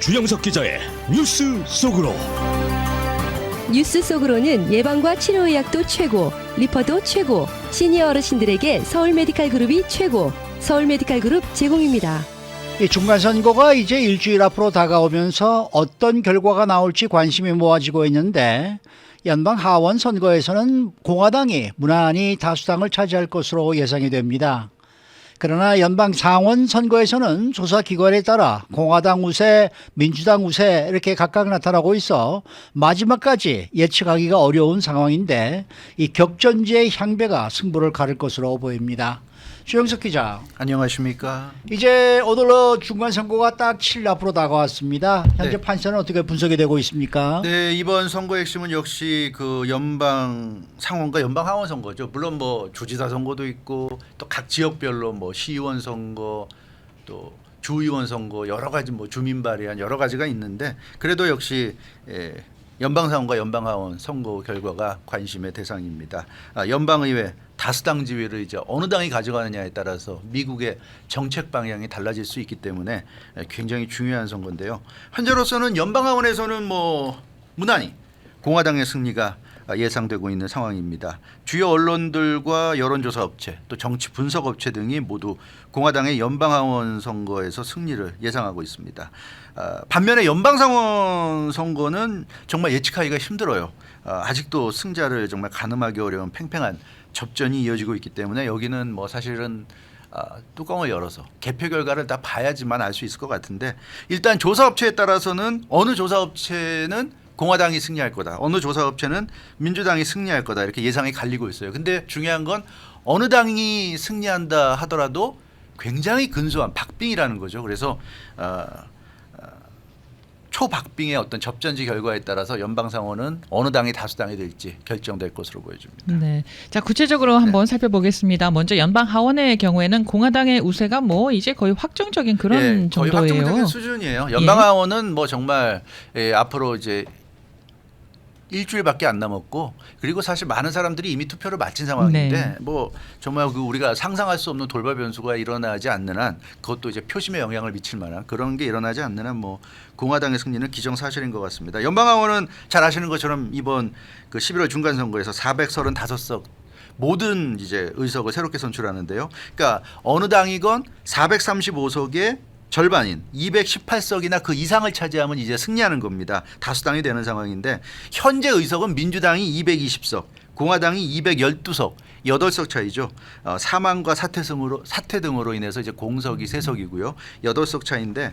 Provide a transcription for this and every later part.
주영석 기자의 뉴스 속으로. 뉴스 속으로는 예방과 치료의학도 최고, 리퍼도 최고, 시니어 어르신들에게 서울 메디칼 그룹이 최고, 서울 메디칼 그룹 제공입니다. 이 중간선거가 이제 일주일 앞으로 다가오면서 어떤 결과가 나올지 관심이 모아지고 있는데, 연방 하원 선거에서는 공화당이 무난히 다수당을 차지할 것으로 예상이 됩니다. 그러나 연방 상원 선거에서는 조사기관에 따라 공화당 우세, 민주당 우세 이렇게 각각 나타나고 있어 마지막까지 예측하기가 어려운 상황인데, 이 격전지의 향배가 승부를 가를 것으로 보입니다. 주영석 기자. 안녕하십니까. 이제 오늘로 중간선거가 딱 7일 앞으로 다가왔습니다. 현재 네. 판세는 어떻게 분석이 되고 있습니까? 네, 이번 선거의 핵심은 역시 그 연방 상원과 연방 하원 선거죠. 물론 뭐 주지사 선거도 있고 또 각 지역별로 뭐 시의원 선거 또 주의원 선거 여러 가지 뭐 주민 발의안 여러 가지가 있는데, 그래도 역시 연방 상원과 연방 하원 선거 결과가 관심의 대상입니다. 연방의회 다수당 지위를 이제 어느 당이 가져가느냐에 따라서 미국의 정책 방향이 달라질 수 있기 때문에 굉장히 중요한 선거인데요. 현재로서는 연방 하원에서는 뭐 무난히 공화당의 승리가 예상되고 있는 상황입니다. 주요 언론들과 여론조사 업체 또 정치 분석 업체 등이 모두 공화당의 연방 하원 선거에서 승리를 예상하고 있습니다. 반면에 연방 상원 선거는 정말 예측하기가 힘들어요. 아직도 승자를 정말 가늠하기 어려운 팽팽한 접전이 이어지고 있기 때문에 여기는 뭐 사실은 뚜껑을 열어서 개표 결과를 다 봐야지만 알 수 있을 것 같은데, 일단 조사업체에 따라서는 어느 조사업체는 공화당이 승리할 거다, 어느 조사업체는 민주당이 승리할 거다, 이렇게 예상이 갈리고 있어요. 근데 중요한 건 어느 당이 승리한다 하더라도 굉장히 근소한 박빙이라는 거죠. 그래서 초박빙의 어떤 접전지 결과에 따라서 연방 상원은 어느 당이 다수당이 될지 결정될 것으로 보여집니다. 네. 자, 구체적으로 한번 살펴보겠습니다. 먼저 연방 하원의 경우에는 공화당의 우세가 뭐 이제 거의 확정적인 그런 거의 정도예요. 확정적인 수준이에요. 연방 하원은 뭐 정말 앞으로 이제 일주일밖에 안 남았고, 그리고 사실 많은 사람들이 이미 투표를 마친 상황인데 네. 뭐 정말 그 우리가 상상할 수 없는 돌발 변수가 일어나지 않는 한, 그것도 이제 표심에 영향을 미칠 만한 그런 게 일어나지 않는 한 뭐 공화당의 승리는 기정사실인 것 같습니다. 연방하원은 잘 아시는 것처럼 이번 그 11월 중간 선거에서 435석 모든 이제 의석을 새롭게 선출하는데요. 그러니까 어느 당이건 435석의 절반인 218석이나 그 이상을 차지하면 이제 승리하는 겁니다. 다수당이 되는 상황인데, 현재 의석은 민주당이 220석, 공화당이 212석, 8석 차이죠. 사망과 사퇴 등으로 인해서 이제 공석이 3석이고요. 8석 차인데,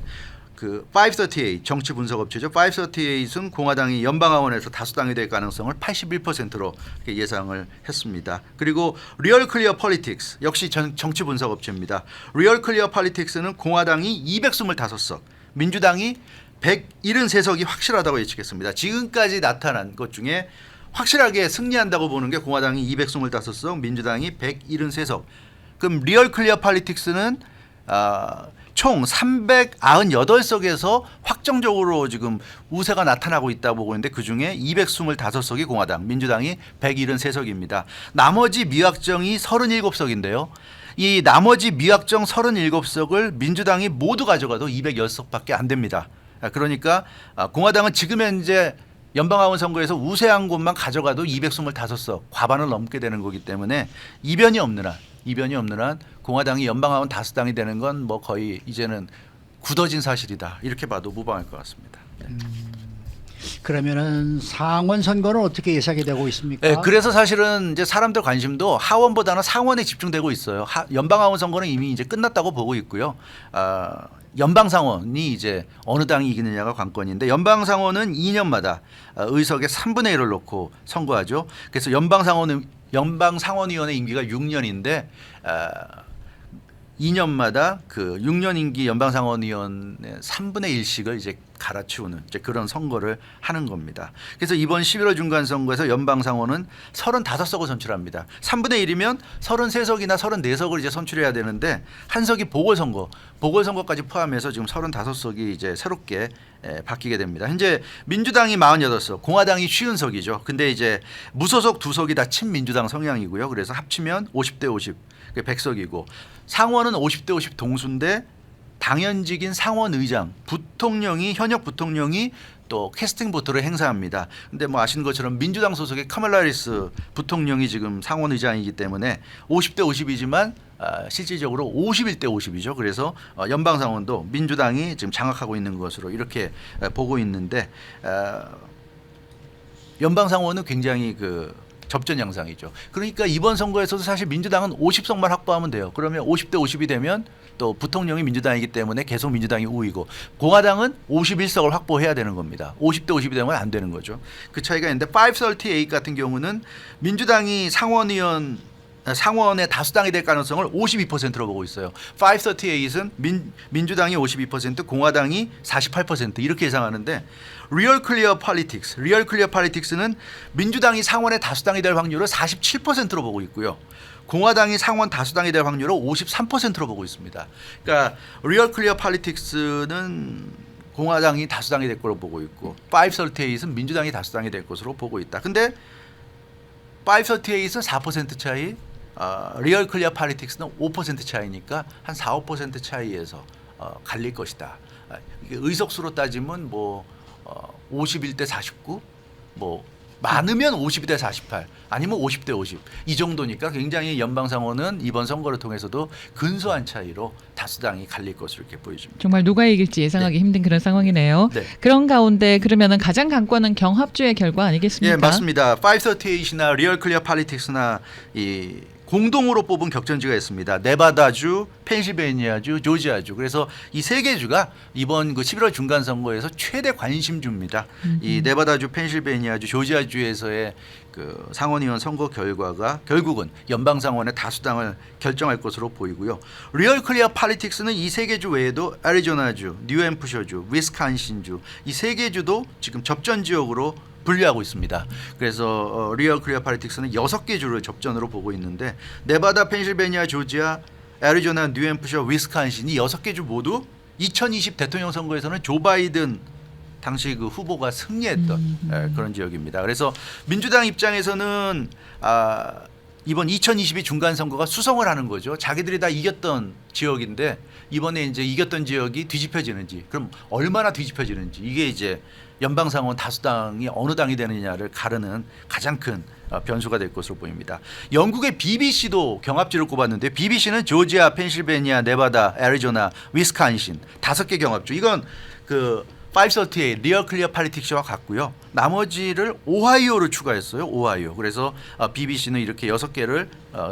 그 538 정치 분석 업체죠. 538은 공화당이 연방하원에서 다수당이 될 가능성을 81%로 예상을 했습니다. 그리고 리얼 클리어 폴리틱스 역시 정치 분석 업체입니다. 리얼 클리어 폴리틱스는 공화당이 225석, 민주당이 173석이 확실하다고 예측했습니다. 지금까지 나타난 것 중에 확실하게 승리한다고 보는 게 공화당이 225석, 민주당이 173석. 그럼 리얼 클리어 폴리틱스는 총 398석에서 확정적으로 지금 우세가 나타나고 있다고 보고 있는데, 그중에 225석이 공화당, 민주당이 173석입니다. 나머지 미확정이 37석인데요. 이 나머지 미확정 37석을 민주당이 모두 가져가도 210석밖에 안 됩니다. 그러니까 공화당은 지금 현재 연방하원 선거에서 우세한 곳만 가져가도 225석, 과반을 넘게 되는 거기 때문에 이변이 없는 한 공화당이 연방하원 다수당이 되는 건 뭐 거의 이제는 굳어진 사실이다, 이렇게 봐도 무방할 것 같습니다. 네. 그러면은 상원 선거는 어떻게 예상이 되고 있습니까? 네, 그래서 사실은 이제 사람들 관심도 하원보다는 상원에 집중되고 있어요. 연방하원 선거는 이미 이제 끝났다고 보고 있고요. 연방상원이 이제 어느 당이 이기느냐가 관건인데, 연방상원은 2년마다 의석의 3분의 1을 놓고 선거하죠. 그래서 연방상원위원회 임기가 6년인데 2년마다 그 6년 임기 연방상원위원회 3분의 1씩을 이제 갈아치우는 이제 그런 선거를 하는 겁니다. 그래서 이번 11월 중간선거에서 연방상원은 35석을 선출합니다. 3분의 1이면 33석이나 34석을 이제 선출해야 되는데, 한 석이 보궐선거까지 포함해서 지금 35석이 이제 새롭게 바뀌게 됩니다. 현재 민주당이 48석, 공화당이 50석이죠. 근데 이제 무소속 2석이 다 친민주당 성향이고요. 그래서 합치면 50대 50, 100석이고, 상원은 50대 50 동수인데 당연직인 상원의장, 부통령이 현역 부통령이 또 캐스팅 보트를 행사합니다. 근데 뭐 아시는 것처럼 민주당 소속의 카말라 해리스 부통령이 지금 상원의장이기 때문에 50대 50이지만 실질적으로 51대 50이죠. 그래서 연방 상원도 민주당이 지금 장악하고 있는 것으로 이렇게 보고 있는데 연방 상원은 굉장히 그 접전 양상이죠. 그러니까 이번 선거에서도 사실 민주당은 50석만 확보하면 돼요. 그러면 50대 50이 되면 또 부통령이 민주당이기 때문에 계속 민주당이 우위고 공화당은 51석을 확보해야 되는 겁니다. 50대 50이 되면 안 되는 거죠. 그 차이가 있는데 538 같은 경우는 민주당이 상원의 다수당이 될 가능성을 52%로 보고 있어요. 538은 민주당이 52%, 공화당이 48% 이렇게 예상하는데 리얼 클리어 폴리틱스는 민주당이 상원의 다수당이 될 확률을 47%로 보고 있고요. 공화당이 상원 다수당이 될 확률을 53%로 보고 있습니다. 그러니까 리얼 클리어 폴리틱스는 공화당이 다수당이 될 걸로 보고 있고 538은 민주당이 다수당이 될 것으로 보고 있다. 근데 538은 4% 차이, 리얼 클리어 폴리틱스는 5% 차이니까 한 4, 5% 차이에서 갈릴 것이다. 이게 의석수로 따지면 뭐 51대 49, 뭐 많으면 52대 48, 아니면 50대 50 이 정도니까 굉장히 연방상원은 이번 선거를 통해서도 근소한 차이로 다수당이 갈릴 것으로 이렇게 보여집니다. 정말 누가 이길지 예상하기 네. 힘든 그런 상황이네요. 네. 그런 가운데 그러면은 가장 관건은 경합주의 결과 아니겠습니까? 예, 맞습니다. 538이나 리얼 클리어 폴리틱스나 이 공동으로 뽑은 격전지가 있습니다. 네바다주, 펜실베니아주, 조지아주. 그래서 이 세 개 주가 이번 그 11월 중간 선거에서 최대 관심주입니다. 이 네바다주, 펜실베니아주, 조지아주에서의 그 상원의원 선거 결과가 결국은 연방 상원의 다수당을 결정할 것으로 보이고요. 리얼 클리어 폴리틱스는 이 세 개 주 외에도 애리조나주, 뉴햄프셔주, 위스콘신주 이 세 개 주도 지금 접전 지역으로 분류하고 있습니다. 그래서 리얼 클리어 폴리틱스는 6개 주를 접전으로 보고 있는데 네바다, 펜실베니아, 조지아, 애리조나, 뉴햄프셔, 위스콘신 이 6개 주 모두 2020 대통령 선거에서는 조 바이든 당시 그 후보가 승리했던 그런 지역입니다. 그래서 민주당 입장에서는 이번 2022 중간 선거가 수성을 하는 거죠. 자기들이 다 이겼던 지역인데 이번에 이제 이겼던 지역이 뒤집혀지는지, 그럼 얼마나 뒤집혀지는지, 이게 이제 연방상원 다수당이 어느 당이 되느냐를 가르는 가장 큰 변수가 될 것으로 보입니다. 영국의 BBC도 경합지를 꼽았는데 BBC는 조지아, 펜실베니아, 네바다, 애리조나, 위스콘신 5개 경합주. 이건 그 538 리얼 클리어 폴리틱스와 같고요. 나머지를 오하이오를 추가했어요. 오하이오. 그래서 BBC는 이렇게 6개를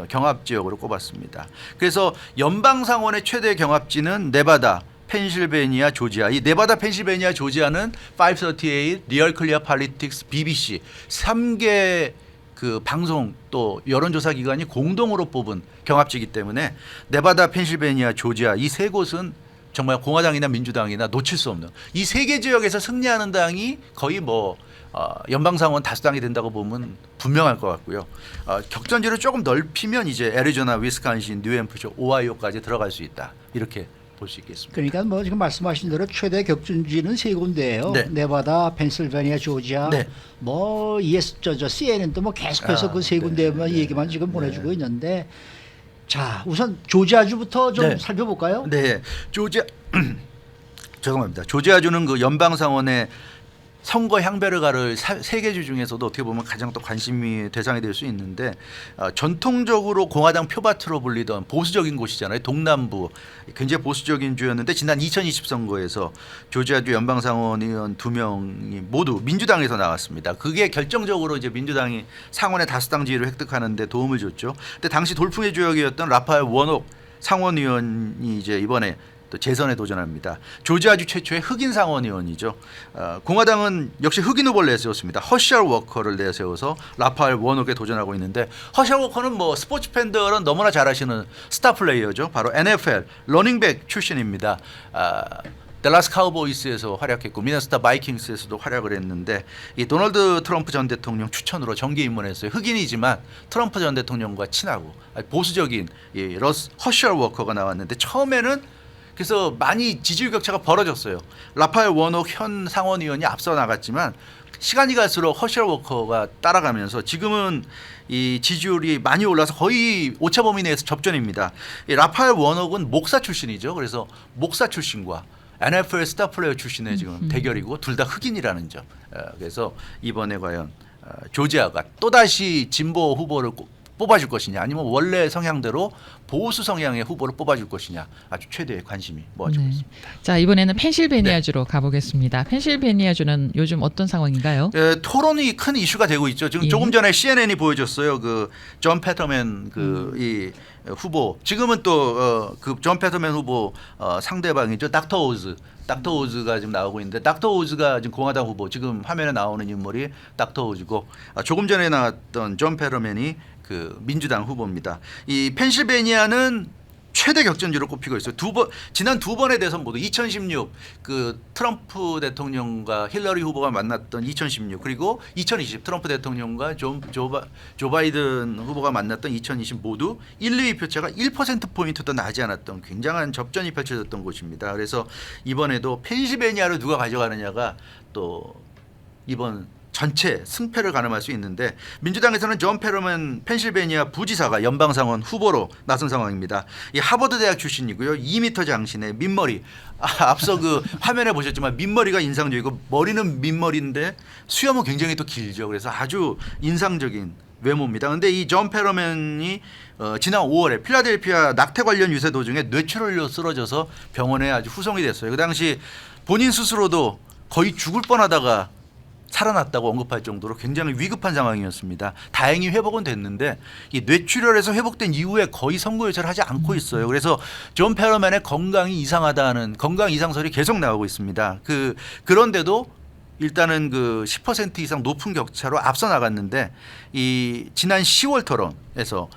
경합 지역으로 꼽았습니다. 그래서 연방 상원의 최대 경합지는 네바다, 펜실베니아, 조지아. 이 네바다, 펜실베니아, 조지아는 538 리얼 클리어 폴리틱스, BBC 3개 그 방송 또 여론조사 기관이 공동으로 뽑은 경합지이기 때문에 네바다, 펜실베니아, 조지아 이 세 곳은 정말 공화당이나 민주당이나 놓칠 수 없는 이 세 개 지역에서 승리하는 당이 거의 뭐 연방상원 다수당이 된다고 보면 분명할 것 같고요. 격전지를 조금 넓히면 이제 애리조나, 위스콘신, 뉴햄프셔, 오하이오까지 들어갈 수 있다. 이렇게 볼 수 있겠습니다. 그러니까 뭐 지금 말씀하신 대로 최대 격전지는 3군데예요. 네. 네바다, 펜실베니아, 조지아. 네. 뭐 CNN도 뭐 계속해서 그 3군데만 얘기만 지금 보내주고 있는데, 자 우선 조지아주부터 좀 네. 살펴볼까요? 네, 죄송합니다. 조지아주는 그 연방상원의 선거 향배를 가를 3개 주 중에서도 어떻게 보면 가장 또 관심이 대상이 될 수 있는데 전통적으로 공화당 표밭으로 불리던 보수적인 곳이잖아요. 동남부 굉장히 보수적인 주였는데 지난 2020 선거에서 조지아주 연방상원 의원 2명이 모두 민주당에서 나왔습니다. 그게 결정적으로 이제 민주당이 상원의 다수당 지위를 획득하는 데 도움을 줬죠. 근데 당시 돌풍의 주역이었던 라파엘 워녹 상원 의원이 이제 이번에 또 재선에 도전합니다. 조지아주 최초의 흑인 상원 의원이죠. 공화당은 역시 흑인 후보를 내세웠습니다. 허셜 워커를 내세워서 라파엘 워녹에 도전하고 있는데 허셜 워커는 뭐 스포츠 팬들은 너무나 잘 아시는 스타 플레이어죠. 바로 NFL 러닝백 출신입니다. 댈러스 카우보이스에서 활약했고 미네소타 바이킹스에서도 활약을 했는데 이 도널드 트럼프 전 대통령 추천으로 정계 입문했어요. 흑인이지만 트럼프 전 대통령과 친하고 보수적인 이 허셜 워커가 나왔는데 처음에는 그래서 많이 지지율 격차가 벌어졌어요. 라파엘 워녹 현 상원의원이 앞서 나갔지만 시간이 갈수록 허셜 워커가 따라가면서 지금은 이 지지율이 많이 올라서 거의 오차 범위 내에서 접전입니다. 이 라파엘 워녹은 목사 출신이죠. 그래서 목사 출신과 NFL 스타 플레이어 출신의 지금 대결이고 둘 다 흑인이라는 점. 그래서 이번에 과연 조지아가 또다시 진보 후보를 뽑아줄 것이냐 아니면 원래 성향대로 보수 성향의 후보를 뽑아줄 것이냐 아주 최대의 관심이 모아지고 있습니다. 자, 이번에는 펜실베니아주로 가보겠습니다. 펜실베니아주는 요즘 어떤 상황인가요? 토론이 큰 이슈가 되고 있죠. 지금 예. 조금 전에 CNN이 보여줬어요. 그 존 페터맨 이 후보 지금은 또 그 존 페터맨 후보 상대방이죠. 닥터 오즈가 지금 나오고 있는데 닥터 오즈가 지금 공화당 후보 지금 화면에 나오는 인물이 닥터 오즈고 조금 전에 나왔던 존 페터맨이 그 민주당 후보입니다. 이 펜실베니아는 최대 격전지로 꼽히고 있어요. 지난 두 번의 대선 모두 2016 그 트럼프 대통령과 힐러리 후보가 만났던 2016 그리고 2020 트럼프 대통령과 조 바이든 후보가 만났던 2020 모두 1, 2위 표차가 1% 포인트도 나지 않았던 굉장한 접전이 펼쳐졌던 곳입니다. 그래서 이번에도 펜실베니아를 누가 가져가느냐가 또 이번 전체 승패를 가늠할 수 있는데 민주당에서는 존 페터맨 펜실베니아 부지사가 연방상원 후보로 나선 상황입니다. 이 하버드 대학 출신이고요. 2m 장신의 민머리. 앞서 그 화면에 보셨지만 민머리가 인상적이고 머리는 민머리인데 수염은 굉장히 또 길죠. 그래서 아주 인상적인 외모입니다. 그런데 이 존 페터맨이 지난 5월에 필라델피아 낙태 관련 유세 도중에 뇌출혈로 쓰러져서 병원에 아주 후송이 됐어요. 그 당시 본인 스스로도 거의 죽을 뻔하다가 살아났다고 언급할 정도로 굉장히 위급한 상황이었습니다. 다행히 회복은 됐는데 이 뇌출혈에서 회복된 이후에 거의 선거 유세를 하지 않고 있어요. 그래서 존 페터맨의 건강이 이상하다는 건강 이상설이 계속 나오고 있습니다. 그런데도 일단은 그 10% 이상 높은 격차로 앞서 나갔는데 이 지난 10월 토론에서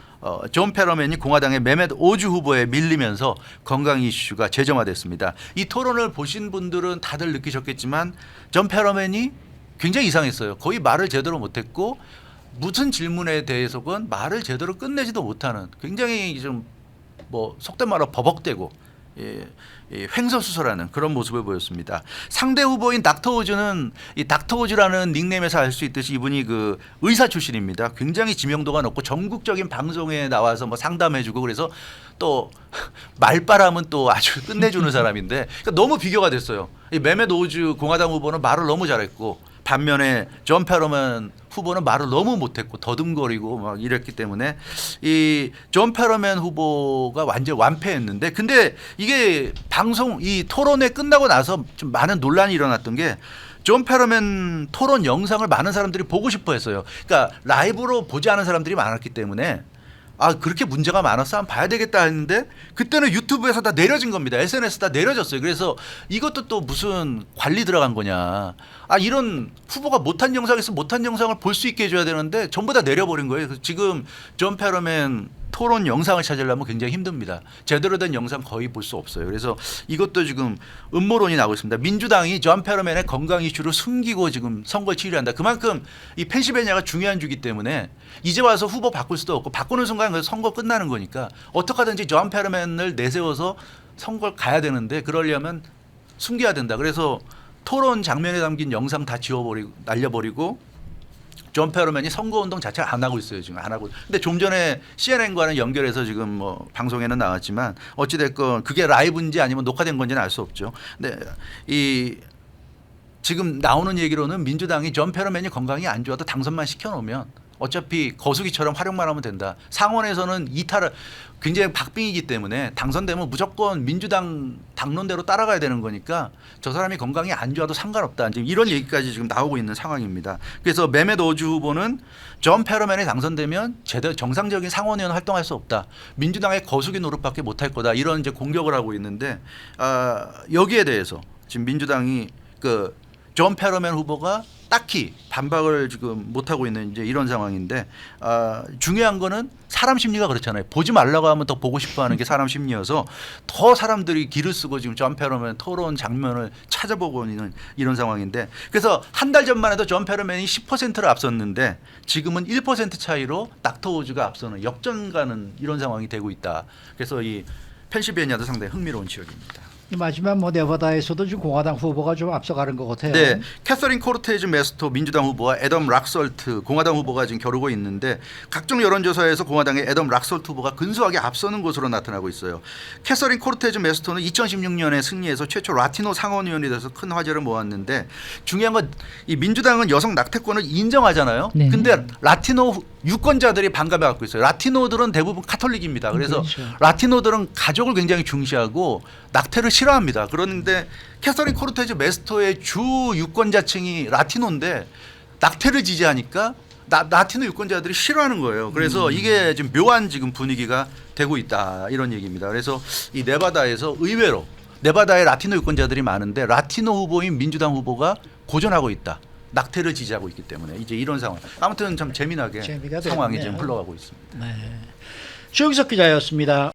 존 페터맨이 공화당의 메멧 오즈 후보에 밀리면서 건강 이슈가 재점화됐습니다. 이 토론을 보신 분들은 다들 느끼셨겠지만 존 페터맨이 굉장히 이상했어요. 거의 말을 제대로 못했고 무슨 질문에 대해서건 말을 제대로 끝내지도 못하는 굉장히 좀 뭐 속된 말로 버벅대고 횡설수설하는 그런 모습을 보였습니다. 상대 후보인 닥터 오즈는 이 닥터 오즈라는 닉네임에서 알 수 있듯이 이분이 그 의사 출신입니다. 굉장히 지명도가 높고 전국적인 방송에 나와서 뭐 상담해주고 그래서 또 말바람은 또 아주 끝내주는 사람인데 그러니까 너무 비교가 됐어요. 이 메멧 오즈 공화당 후보는 말을 너무 잘했고 반면에 존 페터맨 후보는 말을 너무 못했고 더듬거리고 막 이랬기 때문에 이 존 페터맨 후보가 완전 완패했는데 근데 이게 방송 이 토론회 끝나고 나서 좀 많은 논란이 일어났던 게 존 페터맨 토론 영상을 많은 사람들이 보고 싶어 했어요. 그러니까 라이브로 보지 않은 사람들이 많았기 때문에 그렇게 문제가 많았어 한번 봐야 되겠다 했는데 그때는 유튜브에서 다 내려진 겁니다. SNS 다 내려졌어요. 그래서 이것도 또 무슨 관리 들어간 거냐. 이런 후보가 못한 영상에서 못한 영상을 볼 수 있게 해줘야 되는데 전부 다 내려버린 거예요. 그래서 지금 존 페터맨 토론 영상을 찾으려면 굉장히 힘듭니다. 제대로 된 영상 거의 볼 수 없어요. 그래서 이것도 지금 음모론이 나오고 있습니다. 민주당이 존 페터맨의 건강 이슈를 숨기고 지금 선거에 치료한다. 그만큼 이 펜실베니아가 중요한 주기 때문에 이제 와서 후보 바꿀 수도 없고 바꾸는 순간 선거 끝나는 거니까 어떻게 하든지 존 페터맨을 내세워서 선거를 가야 되는데 그러려면 숨겨야 된다. 그래서 토론 장면에 담긴 영상 다 지워버리고 날려버리고 존 페터맨이 선거운동 자체를 안 하고 있어요. 지금 안 하고. 근데 좀 전에 CNN과는 연결해서 지금 뭐 방송에는 나왔지만 어찌됐건 그게 라이브인지 아니면 녹화된 건지는 알 수 없죠. 근데 이 지금 나오는 얘기로는 민주당이 존 페터맨이 건강이 안 좋아도 당선만 시켜놓으면 어차피 거수기처럼 활용만 하면 된다. 상원에서는 이탈을 굉장히 박빙이기 때문에 당선되면 무조건 민주당 당론대로 따라가야 되는 거니까 저 사람이 건강이 안 좋아도 상관없다. 지금 이런 얘기까지 지금 나오고 있는 상황입니다. 그래서 메멧 오즈 후보는 존 페터맨이 당선되면 제대로 정상적인 상원의원 활동할 수 없다. 민주당의 거수기 노릇밖에 못할 거다. 이런 이제 공격을 하고 있는데 여기에 대해서 지금 민주당이 존 페터맨 후보가 딱히 반박을 지금 못하고 있는 이제 이런 상황인데 중요한 거는 사람 심리가 그렇잖아요. 보지 말라고 하면 더 보고 싶어하는 게 사람 심리여서 더 사람들이 기를 쓰고 지금 존 페터맨 토론 장면을 찾아보고 있는 이런 상황인데 그래서 한 달 전만 해도 존 페터맨이 10%를 앞섰는데 지금은 1% 차이로 닥터 오즈가 앞서는 역전 가는 이런 상황이 되고 있다. 그래서 이 펜실베니아도 상당히 흥미로운 지역입니다. 마지막 뭐 네바다에서도 지금 공화당 후보가 좀 앞서가는 것 같아요. 네, 캐서린 코르테즈 메스토 민주당 후보와 애덤 락설트 공화당 후보가 지금 겨루고 있는데 각종 여론조사에서 공화당의 애덤 락설트 후보가 근소하게 앞서는 것으로 나타나고 있어요. 캐서린 코르테즈 메스토는 2016년에 승리해서 최초 라티노 상원의원이 돼서 큰 화제를 모았는데 중요한 건 이 민주당은 여성 낙태권을 인정하잖아요. 네. 근데 라티노 유권자들이 반감해 갖고 있어요. 라티노들은 대부분 카톨릭입니다. 그래서 그렇죠. 라티노들은 가족을 굉장히 중시하고 낙태를 싫어합니다. 그런데 캐서린 코르테즈 메스토의 주 유권자층이 라티노인데 낙태를 지지하니까 라티노 유권자들이 싫어하는 거예요. 그래서 이게 지금 묘한 지금 분위기가 되고 있다 이런 얘기입니다. 그래서 이 네바다에서 의외로 네바다에 라티노 유권자들이 많은데 라티노 후보인 민주당 후보가 고전하고 있다. 낙태를 지지하고 있기 때문에 이제 이런 상황. 아무튼 참 재미나게 재미가 상황이 됐네요. 지금 흘러가고 있습니다. 네. 주영석 기자였습니다.